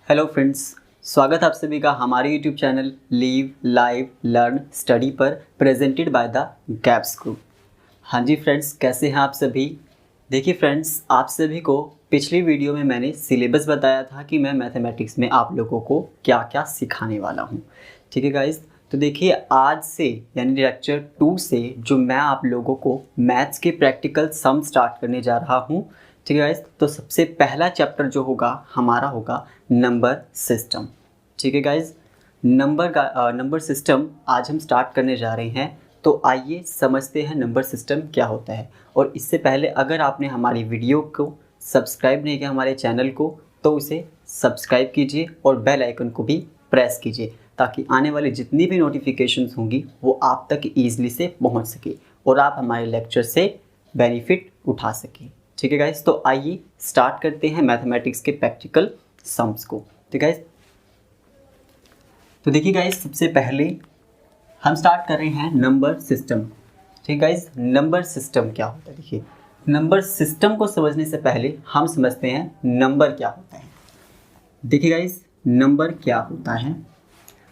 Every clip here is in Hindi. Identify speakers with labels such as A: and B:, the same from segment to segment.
A: हेलो फ्रेंड्स, स्वागत है आप सभी का हमारे YouTube channel leave live learn study पर presented by the gaps group. हाँ जी फ्रेंड्स, कैसे हैं आप सभी। देखिए फ्रेंड्स, आप सभी को पिछली वीडियो में मैंने सिलेबस बताया था कि मैं मैथमेटिक्स में आप लोगों को क्या क्या सिखाने वाला हूँ। ठीक है गाइस, तो देखिए आज से यानी लेक्चर 2 से जो मैं आप लोगों को मैथ्स के प्रैक्टिकल सम स्टार्ट करने जा रहा हूँ। ठीक है गाइस, तो सबसे पहला चैप्टर जो होगा हमारा होगा नंबर सिस्टम। ठीक है गाइस, नंबर सिस्टम आज हम स्टार्ट करने जा रहे हैं। तो आइए समझते हैं नंबर सिस्टम क्या होता है। और इससे पहले अगर आपने हमारी वीडियो को सब्सक्राइब नहीं किया हमारे चैनल को, तो उसे सब्सक्राइब कीजिए और बेल आइकन को भी प्रेस कीजिए ताकि आने वाली जितनी भी नोटिफिकेशंस होंगी वो आप तक ईजिली से पहुंच सके और आप हमारे लेक्चर से बेनिफिट उठा सकें। ठीक है गाइस, तो आइए स्टार्ट करते हैं मैथमेटिक्स के प्रैक्टिकल सम्स को। ठीक है गाइस, तो देखिए गाइस, सबसे पहले हम स्टार्ट कर रहे हैं नंबर सिस्टम। ठीक है गाइस, नंबर सिस्टम क्या होता है। देखिए, नंबर सिस्टम को समझने से पहले हम समझते हैं नंबर क्या होता है। देखिए गाइस, नंबर क्या होता है।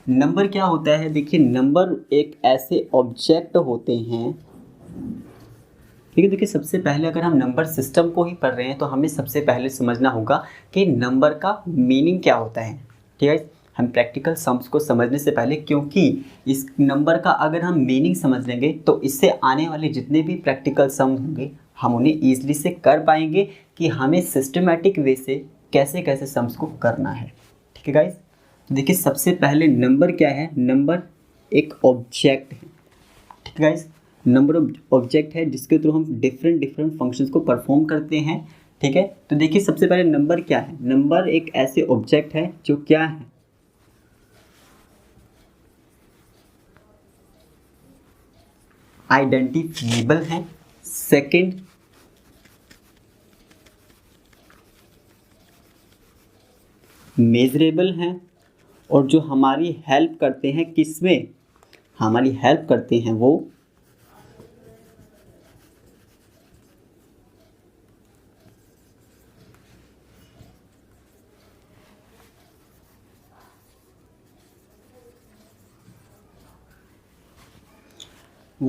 A: नंबर क्या होता है, देखिए नंबर एक ऐसे ऑब्जेक्ट होते हैं। ठीक है, देखिए सबसे पहले अगर हम नंबर सिस्टम को ही पढ़ रहे हैं तो हमें सबसे पहले समझना होगा कि नंबर का मीनिंग क्या होता है। ठीक है, हम प्रैक्टिकल सम्स को समझने से पहले, क्योंकि इस नंबर का अगर हम मीनिंग समझ लेंगे तो इससे आने वाले जितने भी प्रैक्टिकल सम होंगे हम उन्हें ईजिली से कर पाएंगे कि हमें सिस्टमेटिक वे से कैसे कैसे सम्स को करना है। ठीक है गाइस, तो देखिए सबसे पहले नंबर क्या है। नंबर एक ऑब्जेक्ट है। ठीक है गाइस, नंबर ऑब्जेक्ट है जिसके थ्रू हम डिफरेंट फंक्शंस को परफॉर्म करते हैं। ठीक है, तो देखिए सबसे पहले नंबर क्या है। नंबर एक ऐसे ऑब्जेक्ट है जो क्या है, आइडेंटिफिएबल है। सेकंड, मेजरेबल है। और जो हमारी हेल्प करते हैं किसमें, हमारी हेल्प करते हैं वो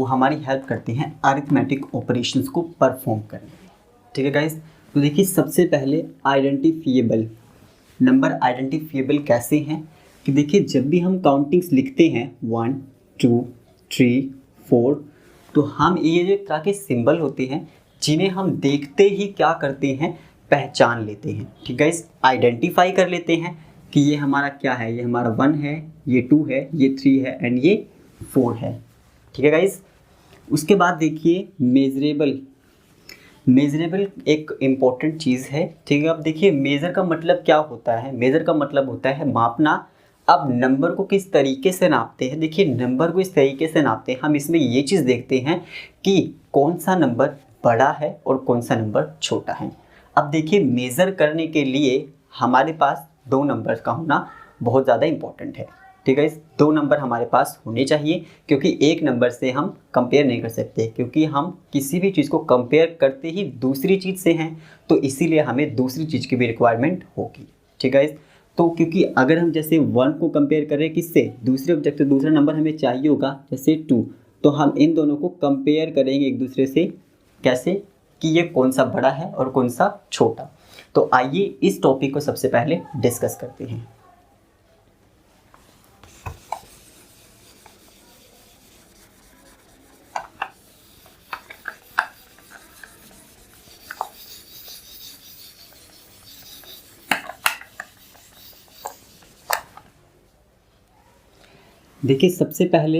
A: हमारी हेल्प करते हैं अरिथमेटिक ऑपरेशंस को परफॉर्म करने में। ठीक है गाइस, तो देखिए सबसे पहले आइडेंटिफिएबल। नंबर आइडेंटिफिएबल कैसे हैं कि देखिए जब भी हम काउंटिंग्स लिखते हैं 1 2 3 4, तो हम ये जो तरह के सिंबल होते हैं जिन्हें हम देखते ही क्या करते हैं, पहचान लेते हैं। ठीक है, इस आइडेंटिफाई कर लेते हैं कि ये हमारा क्या है, ये हमारा 1 है, ये 2 है, ये 3 है एंड ये 4 है। ठीक है गाइस, उसके बाद देखिए मेजरेबल। मेजरेबल एक इम्पॉर्टेंट चीज़ है। ठीक है, अब देखिए मेज़र का मतलब क्या होता है। मेज़र का मतलब होता है मापना। अब नंबर को किस तरीके से नापते हैं, देखिए नंबर को इस तरीके से नापते हैं, हम इसमें ये चीज़ देखते हैं कि कौन सा नंबर बड़ा है और कौन सा नंबर छोटा है। अब देखिए मेज़र करने के लिए हमारे पास 2 नंबर का होना बहुत ज़्यादा इम्पॉर्टेंट है। ठीक है, इस 2 नंबर हमारे पास होने चाहिए क्योंकि एक नंबर से हम कंपेयर नहीं कर सकते, क्योंकि हम किसी भी चीज़ को कंपेयर करते ही दूसरी चीज़ से हैं, तो इसीलिए हमें दूसरी चीज़ की भी रिक्वायरमेंट होगी। ठीक है, तो क्योंकि अगर हम जैसे 1 को कंपेयर कर रहे हैं किससे, दूसरे ऑब्जेक्ट से, दूसरा नंबर हमें चाहिए होगा जैसे 2, तो हम इन दोनों को कंपेयर करेंगे एक दूसरे से। कैसे कि ये कौन सा बड़ा है और कौन सा छोटा। तो आइए इस टॉपिक को सबसे पहले डिस्कस करते हैं। देखिए सबसे पहले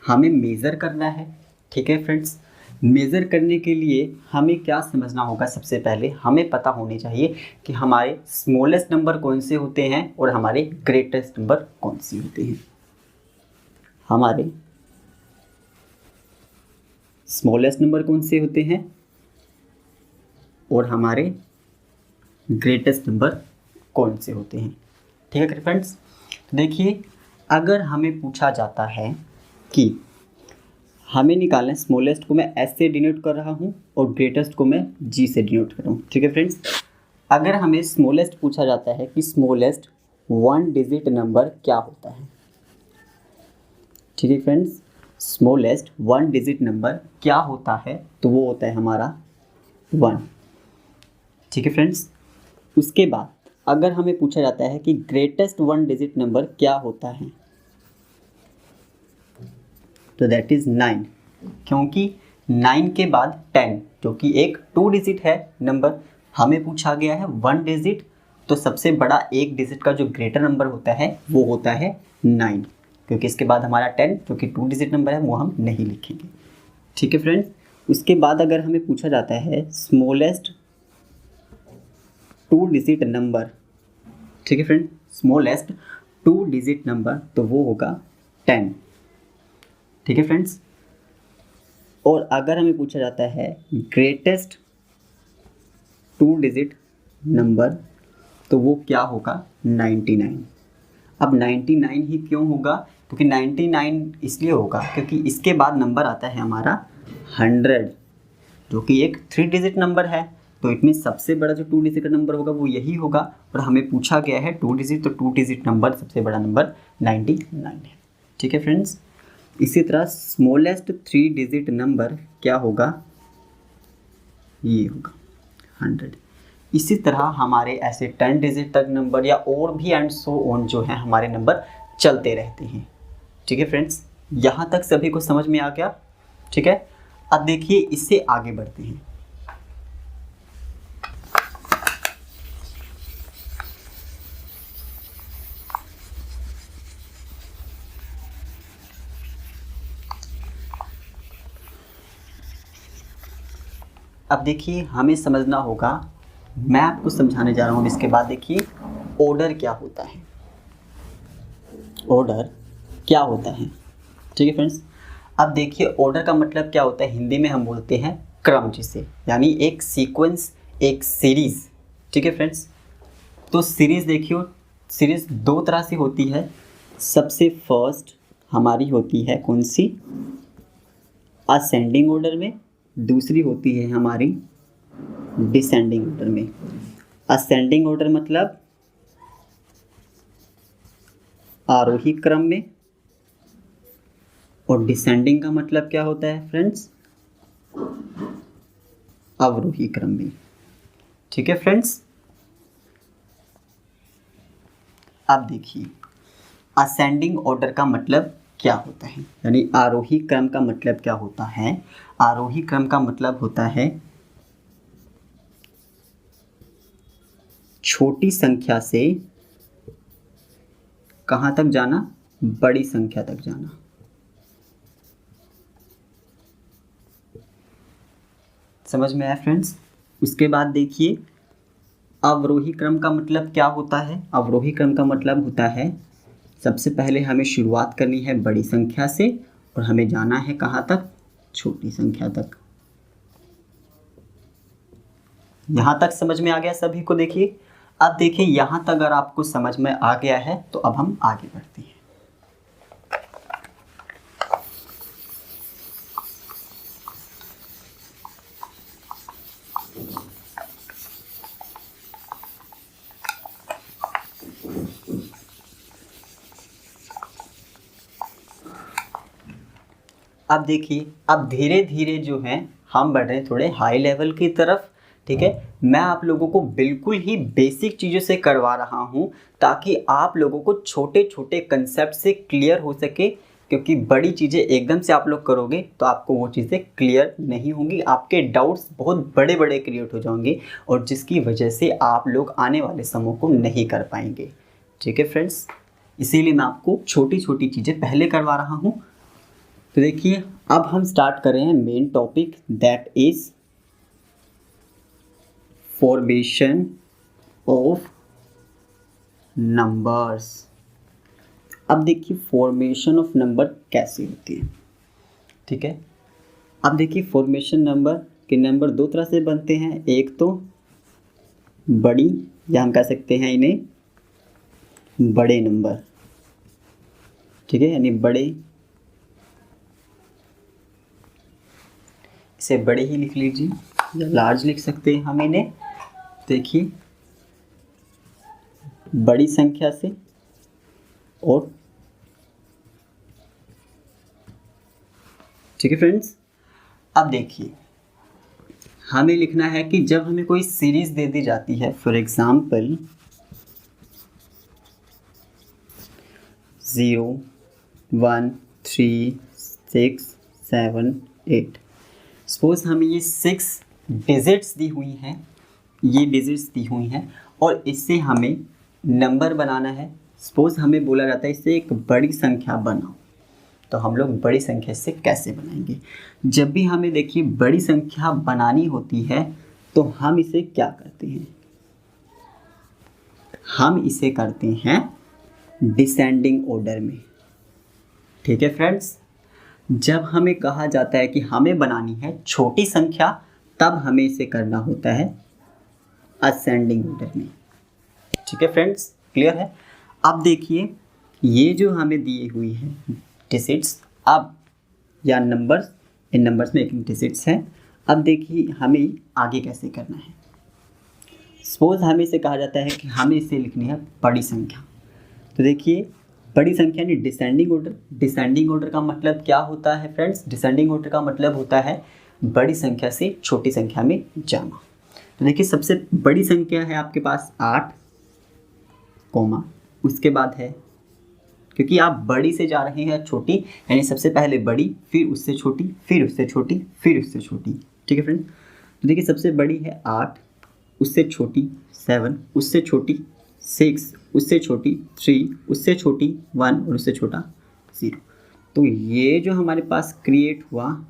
A: हमें मेज़र करना है। ठीक है फ्रेंड्स, मेज़र करने के लिए हमें क्या समझना होगा, सबसे पहले हमें पता होनी चाहिए कि हमारे स्मॉलेस्ट नंबर कौन से होते हैं और हमारे ग्रेटेस्ट नंबर कौन से होते हैं। हमारे स्मॉलेस्ट नंबर कौन से होते हैं और हमारे ग्रेटेस्ट नंबर कौन से होते हैं। ठीक है फ्रेंड्स, देखिए अगर हमें पूछा जाता है कि हमें निकालना है, स्मॉलेस्ट को मैं एस से डिनोट कर रहा हूँ और ग्रेटेस्ट को मैं जी से डिनोट कर रहा हूँ। ठीक है फ्रेंड्स, अगर हमें स्मॉलेस्ट पूछा जाता है कि स्मॉलेस्ट 1 डिजिट नंबर क्या होता है, ठीक है फ्रेंड्स, स्मॉलेस्ट 1 डिजिट नंबर क्या होता है, तो वो होता है हमारा 1, ठीक है फ्रेंड्स। उसके बाद अगर हमें पूछा जाता है कि ग्रेटेस्ट 1 डिजिट नंबर क्या होता है, तो दैट इज 9, क्योंकि 9 के बाद 10 जो कि एक 2 डिजिट है नंबर, हमें पूछा गया है 1 डिजिट, तो सबसे बड़ा एक डिजिट का जो ग्रेटर नंबर होता है वो होता है 9, क्योंकि इसके बाद हमारा 10 जो कि 2 डिजिट नंबर है वो हम नहीं लिखेंगे, ठीक है फ्रेंड्स। उसके बाद अगर हमें पूछा जाता है स्मॉलेस्ट 2 डिजिट नंबर, ठीक है फ्रेंड, स्मॉलेस्ट 2 डिजिट नंबर, तो वो होगा 10, ठीक है फ्रेंड्स। और अगर हमें पूछा जाता है ग्रेटेस्ट 2 डिजिट नंबर, तो वो क्या होगा 99। अब 99 ही क्यों होगा, क्योंकि 99 इसलिए होगा क्योंकि इसके बाद नंबर आता है हमारा 100 जो कि एक 3 डिजिट नंबर है, तो इसमें सबसे बड़ा जो 2 डिजिट का नंबर होगा वो यही होगा, और हमें पूछा गया है 2 डिजिट, तो 2 डिजिट नंबर सबसे बड़ा नंबर 99 है, ठीक है फ्रेंड्स। इसी तरह स्मॉलेस्ट 3 डिजिट नंबर क्या होगा, ये होगा 100। इसी तरह हमारे ऐसे 10 डिजिट तक नंबर या और भी एंड सो ऑन जो है हमारे नंबर चलते रहते हैं, ठीक है फ्रेंड्स। यहाँ तक सभी को समझ में आ गया, ठीक है। अब देखिए इससे आगे बढ़ते हैं। अब देखिए हमें समझना होगा, मैं आपको समझाने जा रहा हूँ इसके बाद। देखिए ऑर्डर क्या होता है, ऑर्डर क्या होता है, ठीक है फ्रेंड्स। अब देखिए ऑर्डर का मतलब क्या होता है, हिंदी में हम बोलते हैं क्रम, जिसे यानी एक सीक्वेंस, एक सीरीज़, ठीक है फ्रेंड्स। तो सीरीज़ देखिए, सीरीज़ 2 तरह से होती है। सबसे फर्स्ट हमारी होती है कौन सी, असेंडिंग ऑर्डर में, दूसरी होती है हमारी डिसेंडिंग ऑर्डर में। असेंडिंग ऑर्डर मतलब आरोही क्रम में, और डिसेंडिंग का मतलब क्या होता है फ्रेंड्स, अवरोही क्रम में, ठीक है फ्रेंड्स। अब देखिए असेंडिंग ऑर्डर का मतलब क्या होता है, यानी आरोही क्रम का मतलब क्या होता है। आरोही क्रम का मतलब होता है छोटी संख्या से कहाँ तक जाना, बड़ी संख्या तक जाना। समझ में आया फ्रेंड्स। उसके बाद देखिए अवरोही क्रम का मतलब क्या होता है। अवरोही क्रम का मतलब होता है सबसे पहले हमें शुरुआत करनी है बड़ी संख्या से और हमें जाना है कहाँ तक, छोटी संख्या तक। यहाँ तक समझ में आ गया सभी को। देखिए अब देखिए यहाँ तक अगर आपको समझ में आ गया है तो अब हम आगे बढ़ते हैं। अब देखिए अब धीरे धीरे जो है हम बढ़ रहे हैं थोड़े हाई लेवल की तरफ, ठीक है। मैं आप लोगों को बिल्कुल ही बेसिक चीज़ों से करवा रहा हूँ ताकि आप लोगों को छोटे छोटे कंसेप्ट से क्लियर हो सके, क्योंकि बड़ी चीज़ें एकदम से आप लोग करोगे तो आपको वो चीज़ें क्लियर नहीं होंगी, आपके डाउट्स बहुत बड़े बड़े क्रिएट हो जाएंगे और जिसकी वजह से आप लोग आने वाले समूह को नहीं कर पाएंगे, ठीक है फ्रेंड्स। इसीलिए मैं आपको छोटी छोटी चीज़ें पहले करवा रहा हूँ। तो देखिए अब हम स्टार्ट कर रहे हैं main topic, that is formation of numbers. अब देखिए फॉर्मेशन ऑफ नंबर कैसे होती है, ठीक है। अब देखिए फॉर्मेशन नंबर के नंबर 2 तरह से बनते हैं, एक तो बड़ी, या हम कह सकते हैं इन्हें बड़े नंबर, ठीक है, यानी बड़े, इसे बड़े ही लिख लीजिए या लार्ज लिख सकते हैं हम इन्हें। देखिए बड़ी संख्या से और ठीक है फ्रेंड्स। अब देखिए हमें लिखना है कि जब हमें कोई सीरीज दे दी जाती है, फॉर एग्जाम्पल 0 1 3 6 7 8, सपोज हमें ये 6 डिजिट्स दी हुई हैं, ये डिजिट्स दी हुई हैं और इससे हमें नंबर बनाना है। सपोज हमें बोला जाता है इससे एक बड़ी संख्या बनाओ, तो हम लोग बड़ी संख्या से कैसे बनाएंगे? जब भी हमें देखिए बड़ी संख्या बनानी होती है तो हम इसे क्या करते हैं? हम इसे करते हैं डिसेंडिंग ऑर्डर में। ठीक है फ्रेंड्स, जब हमें कहा जाता है कि हमें बनानी है छोटी संख्या, तब हमें इसे करना होता है असेंडिंग ऑर्डर में। ठीक है फ्रेंड्स, क्लियर है? अब देखिए ये जो हमें दी हुई है डिजिट्स, अब या नंबर्स, इन नंबर्स में एक डिजिट्स है। अब देखिए हमें आगे कैसे करना है। सपोज हमें इसे कहा जाता है कि हमें इसे लिखनी है बड़ी संख्या, तो देखिए बड़ी संख्या यानी डिसेंडिंग ऑर्डर। डिसेंडिंग ऑर्डर का मतलब क्या होता है फ्रेंड्स? डिसेंडिंग ऑर्डर का मतलब होता है बड़ी संख्या से छोटी संख्या में जाना। तो देखिए सबसे बड़ी संख्या है आपके पास 8, उसके बाद है, क्योंकि आप बड़ी से जा रहे हैं छोटी, यानी सबसे पहले बड़ी, फिर उससे छोटी, फिर उससे छोटी, फिर उससे छोटी। ठीक है फ्रेंड, तो देखिए सबसे बड़ी है 8, उससे छोटी 7, उससे छोटी 6, उससे छोटी 3, उससे छोटी 1 और उससे छोटा 0। तो ये जो हमारे पास क्रिएट हुआ,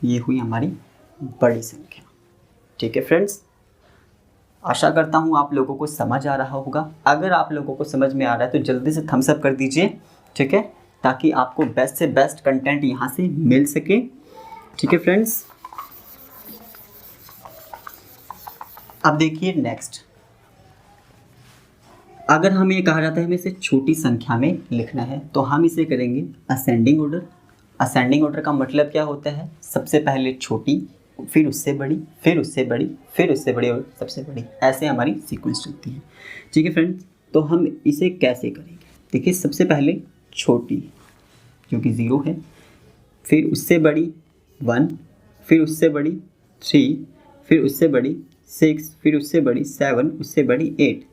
A: ये हुई हमारी बड़ी संख्या। ठीक है फ्रेंड्स, आशा करता हूँ आप लोगों को समझ आ रहा होगा। अगर आप लोगों को समझ में आ रहा है तो जल्दी से थम्स अप कर दीजिए, ठीक है, ताकि आपको बेस्ट से बेस्ट कंटेंट यहाँ से मिल सके। ठीक है फ्रेंड्स, अब देखिए नेक्स्ट, अगर हमें ये कहा जाता है हमें इसे छोटी संख्या में लिखना है, तो हम इसे करेंगे असेंडिंग ऑर्डर। असेंडिंग ऑर्डर का मतलब क्या होता है? सबसे पहले छोटी, फिर उससे बड़ी, फिर उससे बड़ी, फिर उससे बड़ी और सबसे बड़ी, ऐसे हमारी सीक्वेंस चलती है। ठीक है फ्रेंड्स, तो हम इसे कैसे करेंगे? देखिए सबसे पहले छोटी जो कि 0 है, फिर उससे बड़ी 1, फिर उससे बड़ी 3, फिर उससे बड़ी 6, फिर उससे बड़ी 7, उससे बड़ी 8।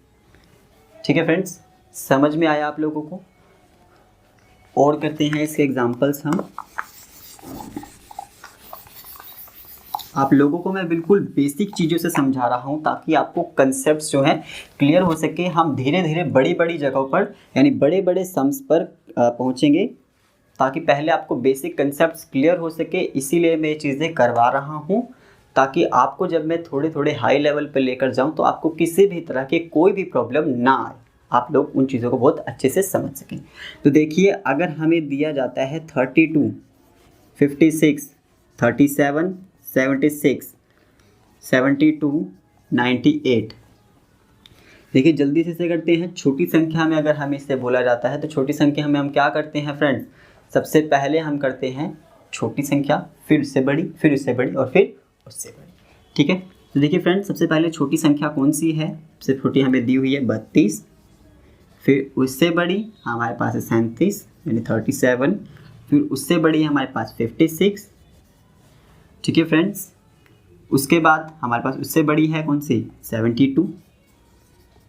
A: ठीक है फ्रेंड्स, समझ में आया आप लोगों को? और करते हैं इसके एग्जांपल्स हम। आप लोगों को मैं बिल्कुल बेसिक चीज़ों से समझा रहा हूँ ताकि आपको कंसेप्ट्स जो हैं क्लियर हो सके। हम धीरे धीरे बड़ी बड़ी जगहों पर यानी बड़े बड़े सम्स पर पहुँचेंगे, ताकि पहले आपको बेसिक कंसेप्ट्स क्लियर हो सके। इसीलिए मैं ये चीज़ें करवा रहा हूँ, ताकि आपको जब मैं थोड़े थोड़े हाई लेवल पर लेकर जाऊँ तो आपको किसी भी तरह की कोई भी प्रॉब्लम ना आए, आप लोग उन चीज़ों को बहुत अच्छे से समझ सकें। तो देखिए अगर हमें दिया जाता है 32, 56, 37, 76, 72, 98। देखिए जल्दी से इसे करते हैं। छोटी संख्या में अगर हमें इससे बोला जाता है तो छोटी संख्या में हम क्या करते हैं फ्रेंड्स? सबसे पहले हम करते हैं छोटी संख्या, फिर उससे बड़ी, फिर उससे बड़ी और फिर उससे बड़ी। ठीक है, तो देखिए फ्रेंड्स सबसे पहले छोटी संख्या कौन सी है? सबसे छोटी हमें दी हुई है 32, फिर उससे बड़ी हमारे पास है 37 यानी 37, फिर उससे बड़ी हमारे पास 56। ठीक है फ्रेंड्स, उसके बाद हमारे पास उससे बड़ी है कौन सी? 72,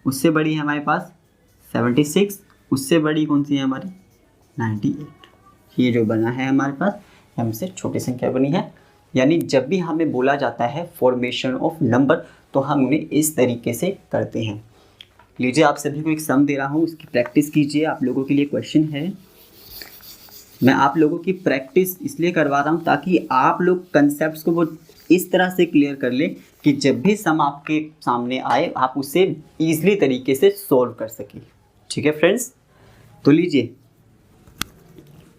A: उससे बड़ी है हमारे पास 76, उससे बड़ी कौन सी है हमारी? 98। ये जो बना है हमारे पास हमसे छोटी संख्या बनी है। यानी जब भी हमें बोला जाता है फॉर्मेशन ऑफ नंबर तो हम उन्हें इस तरीके से करते हैं। लीजिए आप सभी को एक सम दे रहा हूँ, उसकी प्रैक्टिस कीजिए। आप लोगों के लिए क्वेश्चन है, मैं आप लोगों की प्रैक्टिस इसलिए करवा रहा हूँ ताकि आप लोग कंसेप्ट्स को वो इस तरह से क्लियर कर ले कि जब भी सम आपके सामने आए आप उसे ईजिली तरीके से सॉल्व कर सकें। ठीक है फ्रेंड्स, तो लीजिए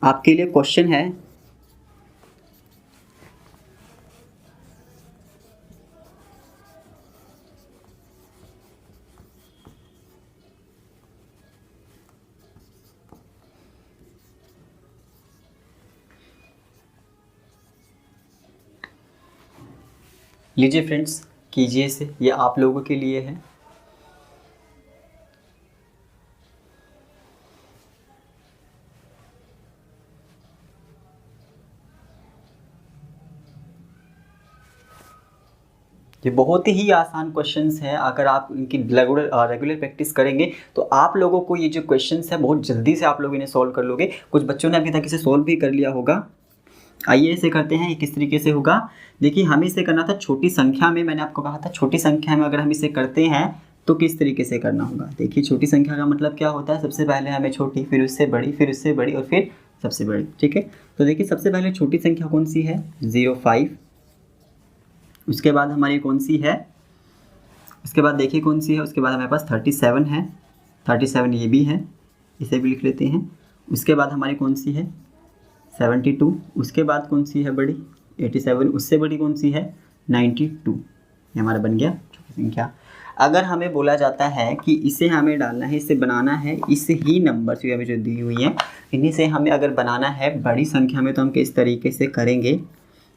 A: आपके लिए क्वेश्चन है, लीजिए फ्रेंड्स कीजिए इसे, ये आप लोगों के लिए है। ये बहुत ही आसान क्वेश्चंस हैं। अगर आप इनकी रेगुलर प्रैक्टिस करेंगे तो आप लोगों को ये जो क्वेश्चंस है बहुत जल्दी से आप लोग इन्हें सॉल्व कर लोगे। कुछ बच्चों ने अभी तक इसे सॉल्व भी कर लिया होगा। आइए इसे करते हैं। ये किस तरीके से होगा, देखिए हमें इसे करना था छोटी संख्या में। मैंने आपको कहा था छोटी संख्या में अगर हम इसे करते हैं तो किस तरीके से करना होगा। देखिए छोटी संख्या का मतलब क्या होता है, सबसे पहले हमें छोटी, फिर उससे बड़ी, फिर उससे बड़ी और फिर सबसे बड़ी। ठीक है, तो देखिए सबसे पहले छोटी संख्या कौन सी है, 05। उसके बाद हमारी कौन सी है, उसके बाद देखिए कौन सी है, उसके बाद हमारे पास 37 है। 37 ये भी है, इसे भी लिख लेते हैं। उसके बाद हमारी कौन सी है, 72। उसके बाद कौन सी है बड़ी, 87। उससे बड़ी कौन सी है, 92। ये हमारा बन गया छोटी संख्या। अगर हमें बोला जाता है कि इसे हमें डालना है, इसे बनाना है, इस ही नंबर से हमें जो दी हुई है इन्हीं से हमें अगर बनाना है बड़ी संख्या में, तो हम किस तरीके से करेंगे,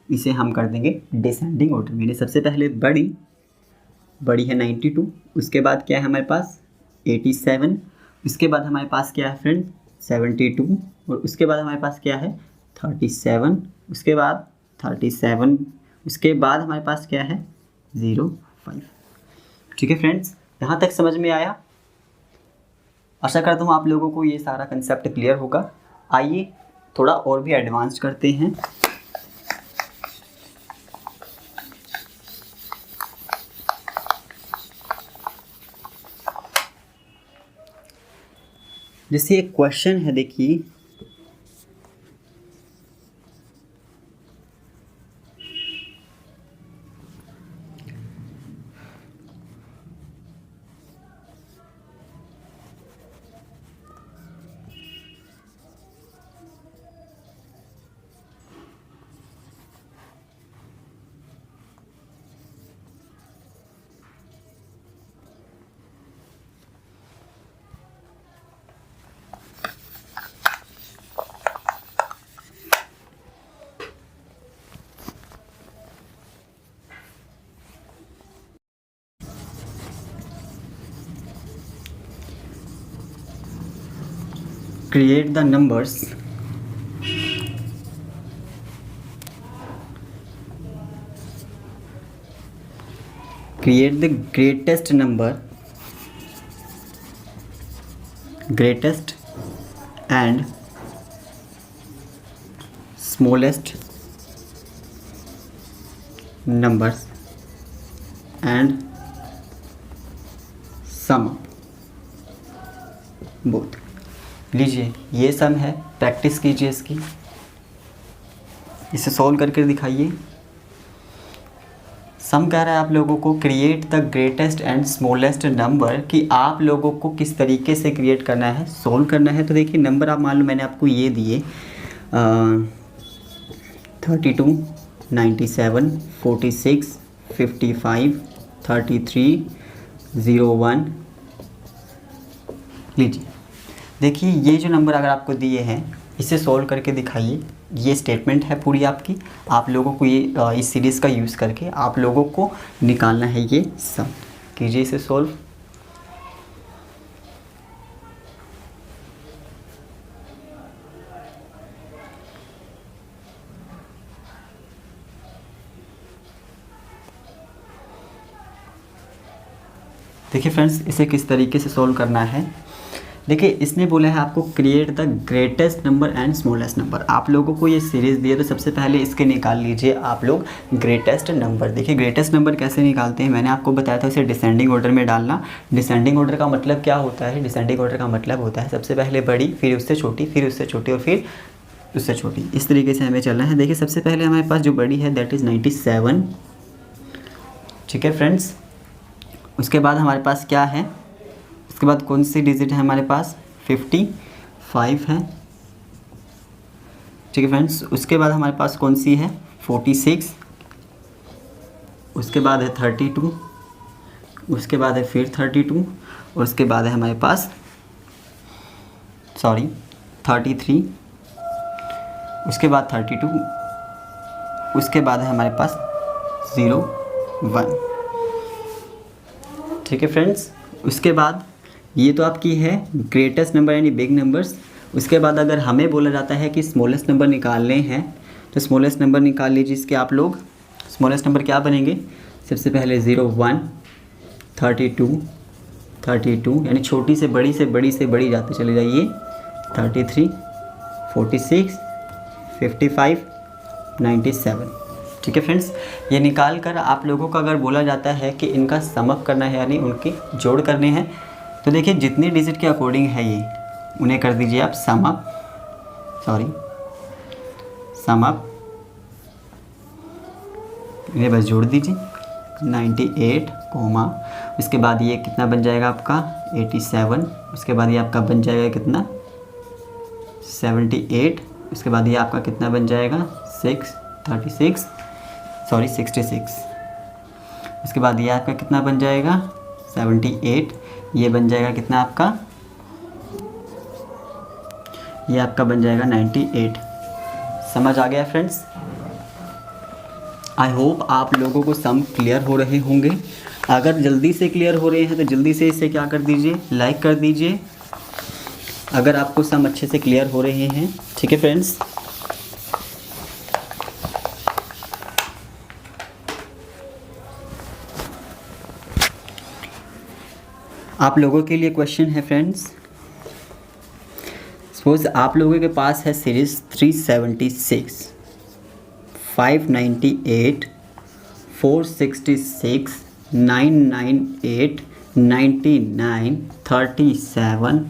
A: इसे हम कर देंगे डिसेंडिंग ऑर्डर में। सबसे पहले बड़ी है 92। उसके बाद क्या है हमारे पास 87। उसके बाद हमारे पास क्या है फ्रेंड 72। और उसके बाद हमारे पास क्या है 37। उसके बाद 37। उसके बाद हमारे पास क्या है 05। ठीक है फ्रेंड्स, यहाँ तक समझ में आया। आशा करता हूँ आप लोगों को ये सारा कंसेप्ट क्लियर होगा। आइए थोड़ा और भी एडवांस करते हैं। जैसे एक क्वेश्चन है, देखिए create the numbers create the greatest number, greatest and smallest numbers and sum up both। लीजिए ये सम है, प्रैक्टिस कीजिए इसकी, इसे सॉल्व करके दिखाइए। सम कह रहा है आप लोगों को create the greatest and smallest number, कि आप लोगों को किस तरीके से क्रिएट करना है, सॉल्व करना है। तो देखिए नंबर आप मान लो मैंने आपको ये दिए 32, 97, 46, 55, 33, 01। लीजिए देखिए ये जो नंबर अगर आपको दिए हैं इसे सॉल्व करके दिखाइए। ये स्टेटमेंट है पूरी आपकी, आप लोगों को ये इस सीरीज़ का यूज़ करके आप लोगों को निकालना है ये सम। कीजिए इसे सॉल्व। देखिए फ्रेंड्स इसे किस तरीके से सॉल्व करना है। देखिए इसने बोला है आपको create the greatest number and smallest number. आप लोगों को ये सीरीज़ दिए तो सबसे पहले इसके निकाल लीजिए आप लोग ग्रेटेस्ट नंबर। देखिए ग्रेटेस्ट नंबर कैसे निकालते हैं, मैंने आपको बताया था इसे डिसेंडिंग ऑर्डर में डालना। डिसेंडिंग ऑर्डर का मतलब क्या होता है, डिसेंडिंग ऑर्डर का मतलब होता है सबसे पहले बड़ी, फिर उससे छोटी, फिर उससे छोटी और फिर उससे छोटी। इस तरीके से हमें चलना है। देखिए सबसे पहले हमारे पास जो बड़ी है दैट इज़ 97। ठीक है फ्रेंड्स, उसके बाद हमारे पास क्या है, उसके बाद कौन सी डिजिट है हमारे पास 55 है। ठीक है फ्रेंड्स, उसके बाद हमारे पास कौन सी है 46। उसके बाद है 32। उसके बाद है फिर 32 और उसके बाद है हमारे पास 33। उसके बाद 32। उसके बाद है हमारे पास 01। ठीक है फ्रेंड्स, उसके बाद ये तो आपकी है ग्रेटेस्ट नंबर यानी बिग नंबर्स। उसके बाद अगर हमें बोला जाता है कि स्मॉलेस्ट नंबर निकालने हैं तो स्मॉलेस्ट नंबर निकाल लीजिए इसके आप लोग। स्मॉलेस्ट नंबर क्या बनेंगे, सबसे पहले 0 1 32 यानी छोटी से बड़ी से बड़ी से बड़ी जाते चले जाइए। 33 46 55 97। ठीक है फ्रेंड्स, ये निकाल कर आप लोगों का अगर बोला जाता है कि इनका समअप करना है यानी उनके जोड़ करने हैं, तो देखिए जितनी डिजिट के अकॉर्डिंग है ये उन्हें कर दीजिए आप समअप, इन्हें बस जोड़ दीजिए 98 कोमा, उसके बाद ये कितना बन जाएगा आपका 87, उसके बाद ये आपका बन जाएगा कितना 78, उसके बाद ये आपका कितना बन जाएगा 66, उसके बाद ये आपका कितना बन जाएगा 78, ये बन जाएगा कितना आपका, ये आपका बन जाएगा 98। समझ आ गया फ्रेंड्स? आई होप आप लोगों को सम क्लियर हो रहे होंगे। अगर जल्दी से क्लियर हो रहे हैं तो जल्दी से इसे क्या कर दीजिए, लाइक कर दीजिए अगर आपको सम अच्छे से क्लियर हो रहे हैं। ठीक है फ्रेंड्स, आप लोगों के लिए क्वेश्चन है फ्रेंड्स। सपोज आप लोगों के पास है सीरीज 376, 598, 466, 998, 99, 37,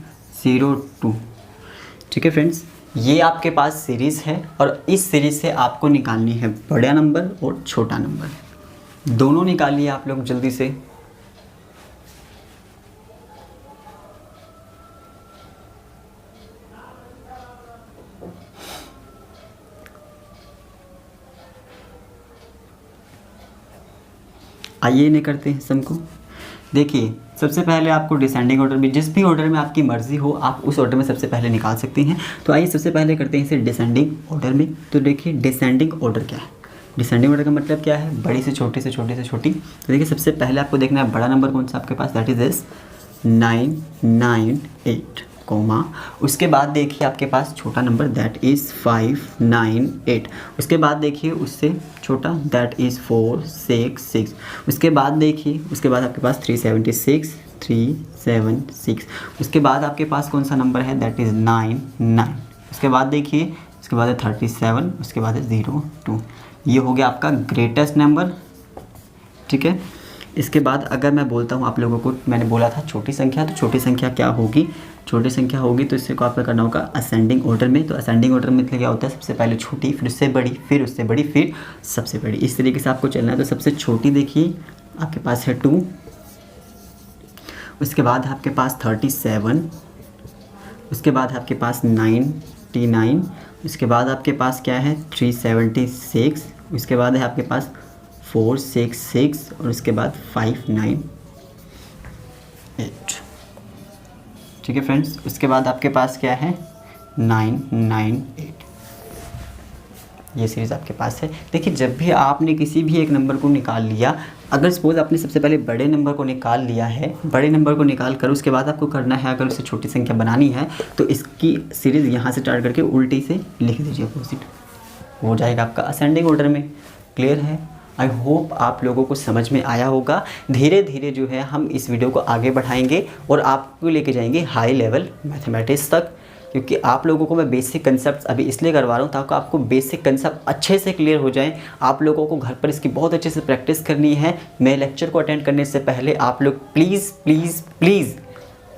A: 02। ठीक है फ्रेंड्स, ये आपके पास सीरीज़ है और इस सीरीज़ से आपको निकालनी है बड़ा नंबर और छोटा नंबर, दोनों निकालिए आप लोग जल्दी से। आइए इन्हें करते हैं सम को। देखिए सबसे पहले आपको डिसेंडिंग ऑर्डर में, जिस भी ऑर्डर में आपकी मर्ज़ी हो आप उस ऑर्डर में सबसे पहले निकाल सकते हैं। तो आइए सबसे पहले करते हैं इसे डिसेंडिंग ऑर्डर में। तो देखिए डिसेंडिंग ऑर्डर क्या है, डिसेंडिंग ऑर्डर का मतलब क्या है, बड़ी से छोटी से छोटी से छोटी। तो देखिए सबसे पहले आपको देखना है बड़ा नंबर कौन सा आपके पास, दैट इज़ दिस 998 कोमा, उसके बाद देखिए आपके पास छोटा नंबर दैट इज़ 598, उसके बाद देखिए उससे छोटा दैट इज़ 466, उसके बाद देखिए उसके बाद आपके पास 376, उसके बाद आपके पास कौन सा नंबर है दैट इज़ 99, उसके बाद देखिए उसके बाद है 37, उसके बाद है 02। ये हो गया आपका ग्रेटेस्ट नंबर। ठीक है, इसके बाद अगर मैं बोलता हूँ आप लोगों को, मैंने बोला था छोटी संख्या, तो छोटी संख्या क्या होगी, छोटी संख्या होगी तो इससे को आपका करना होगा असेंडिंग ऑर्डर में। तो असेंडिंग ऑर्डर में क्या होता है, सबसे पहले छोटी, फिर उससे बड़ी, फिर उससे बड़ी, फिर सबसे बड़ी, इस तरीके से आपको चलना है। तो सबसे छोटी देखिए आपके पास है 2, उसके बाद आपके पास 37, उसके बाद आपके पास 99, उसके बाद आपके पास क्या है 376, उसके बाद है आपके पास 466 और उसके बाद 598। ठीक है फ्रेंड्स, उसके बाद आपके पास क्या है 998। ये सीरीज़ आपके पास है। देखिए जब भी आपने किसी भी एक नंबर को निकाल लिया, अगर सपोज आपने सबसे पहले बड़े नंबर को निकाल लिया है, बड़े नंबर को निकाल कर उसके बाद आपको करना है, अगर उसे छोटी संख्या बनानी है तो इसकी सीरीज़ यहाँ से स्टार्ट करके उल्टी से लिख दीजिए, अपोजिट हो जाएगा आपका असेंडिंग ऑर्डर में। क्लियर है? आई होप आप लोगों को समझ में आया होगा। धीरे धीरे जो है हम इस वीडियो को आगे बढ़ाएंगे और आपको लेके जाएंगे हाई लेवल मैथमेटिक्स तक, क्योंकि आप लोगों को मैं बेसिक कंसेप्ट अभी इसलिए करवा रहा हूँ ताकि आपको बेसिक कंसेप्ट अच्छे से क्लियर हो जाएं। आप लोगों को घर पर इसकी बहुत अच्छे से प्रैक्टिस करनी है। मैं लेक्चर को अटेंड करने से पहले आप लोग प्लीज़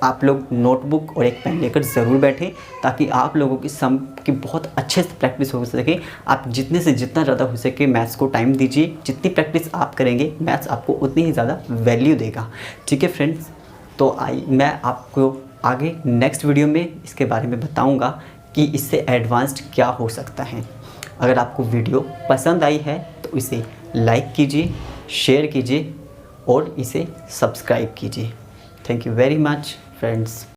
A: आप लोग नोटबुक और एक पेन लेकर ज़रूर बैठें, ताकि आप लोगों की सम की बहुत अच्छे से प्रैक्टिस हो सके। आप जितने से जितना ज़्यादा हो सके मैथ्स को टाइम दीजिए। जितनी प्रैक्टिस आप करेंगे मैथ्स आपको उतनी ही ज़्यादा वैल्यू देगा। ठीक है फ्रेंड्स, तो मैं आपको आगे नेक्स्ट वीडियो में इसके बारे में बताऊंगा कि इससे एडवांस्ड क्या हो सकता है। अगर आपको वीडियो पसंद आई है तो इसे लाइक कीजिए, शेयर कीजिए और इसे सब्सक्राइब कीजिए। Thank you very much friends.